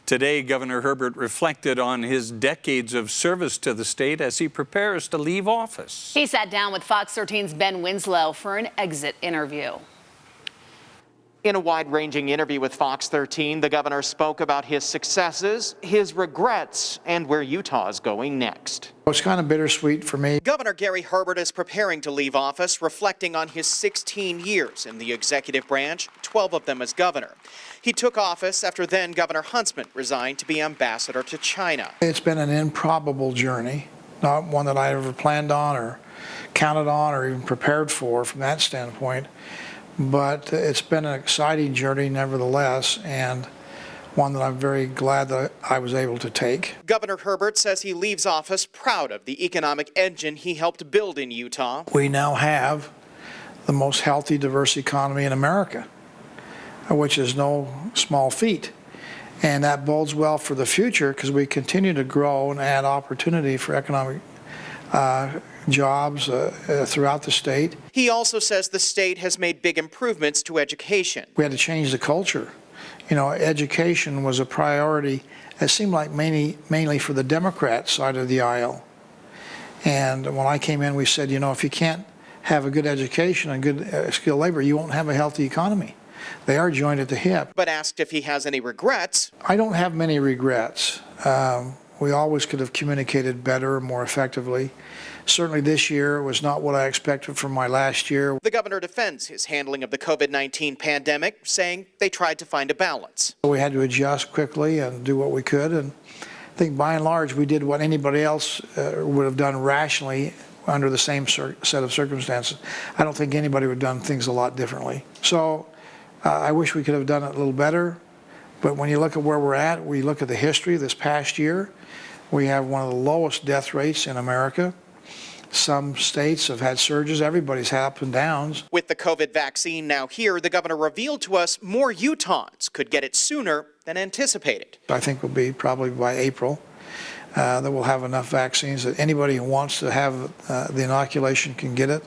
Today, Governor Herbert reflected on his decades of service to the state as he prepares to leave office. He sat down with Fox 13's Ben Winslow for an exit interview. In a wide-ranging interview with Fox 13, the governor spoke about his successes, his regrets, and where Utah is going next. It's kind of bittersweet for me. Governor Gary Herbert is preparing to leave office, reflecting on his 16 years in the executive branch, 12 of them as governor. He took office after then Governor Huntsman resigned to be ambassador to China. It's been an improbable journey, not one that I ever planned on or counted on or even prepared for from that standpoint. But it's been an exciting journey nevertheless, and one that I'm very glad that I was able to take. Governor Herbert says he leaves office proud of the economic engine he helped build in Utah. We now have the most healthy, diverse economy in America, which is no small feat. And that bodes well for the future because we continue to grow and add opportunity for economic jobs throughout the state. He also says the state has made big improvements to education. We had to change the culture. You know, education was a priority. It seemed like mainly for the Democrat side of the aisle. And when I came in, we said, you know, if you can't have a good education and good skilled labor, you won't have a healthy economy. They are joined at the hip. But asked if he has any regrets. I don't have many regrets. We always could have communicated better, more effectively. Certainly this year was not what I expected from my last year. The governor defends his handling of the COVID-19 pandemic, saying they tried to find a balance. We had to adjust quickly and do what we could, and I think by and large we did what anybody else would have done rationally under the same set of circumstances. I don't think anybody would have done things a lot differently. So I wish we could have done it a little better, but when you look at where we're at, we look at the history this past year, we have one of the lowest death rates in America. Some states have had surges. Everybody's had ups and downs. With the COVID vaccine now here, the governor revealed to us more Utahns could get it sooner than anticipated. I think will be probably by April that we'll have enough vaccines that anybody who wants to have the inoculation can get it.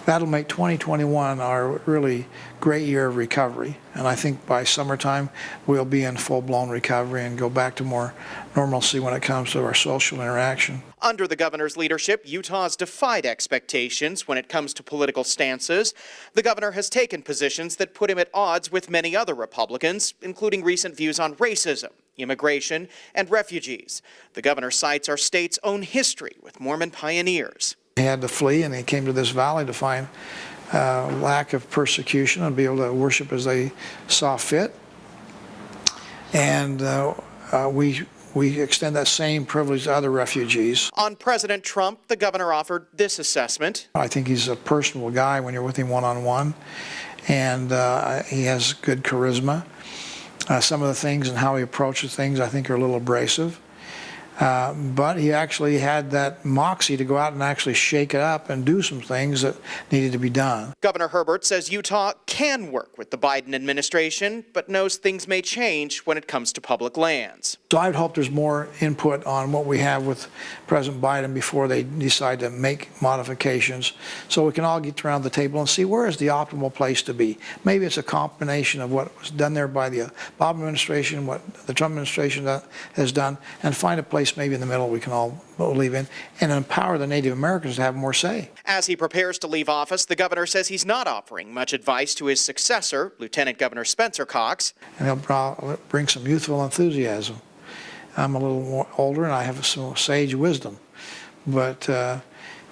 That'll make 2021 our really great year of recovery. And I think by summertime, we'll be in full-blown recovery and go back to more normalcy when it comes to our social interaction. Under the governor's leadership, Utah's defied expectations when it comes to political stances. The governor has taken positions that put him at odds with many other Republicans, including recent views on racism, immigration, and refugees. The governor cites our state's own history with Mormon pioneers. He had to flee, and he came to this valley to find lack of persecution and be able to worship as they saw fit. And we extend that same privilege to other refugees. On President Trump, the governor offered this assessment. I think he's a personable guy when you're with him one-on-one, and he has good charisma. Some of the things and how he approaches things I think are a little abrasive. But he actually had that moxie to go out and actually shake it up and do some things that needed to be done. Governor Herbert says Utah can work with the Biden administration, but knows things may change when it comes to public lands. So I'd hope there's more input on what we have with President Biden before they decide to make modifications, so we can all get around the table and see where is the optimal place to be. Maybe it's a combination of what was done there by the Obama administration, what the Trump administration has done, and find a place maybe in the middle we can all believe in, and empower the Native Americans to have more say. As he prepares to leave office, the governor says he's not offering much advice to his successor, Lieutenant Governor Spencer Cox. And he'll bring some youthful enthusiasm. I'm a little more older and I have some sage wisdom, but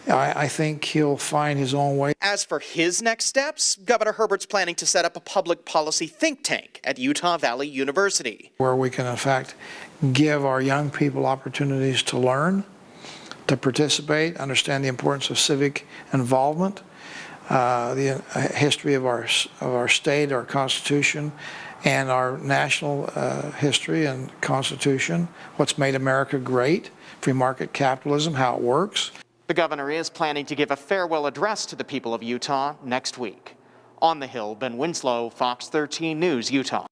I think he'll find his own way. As for his next steps, Governor Herbert's planning to set up a public policy think tank at Utah Valley University, where we can in fact give our young people opportunities to learn, to participate, understand the importance of civic involvement, the history of our state, our Constitution, and our national history and Constitution, what's made America great, free market capitalism, how it works. The governor is planning to give a farewell address to the people of Utah next week. On the Hill, Ben Winslow, Fox 13 News, Utah.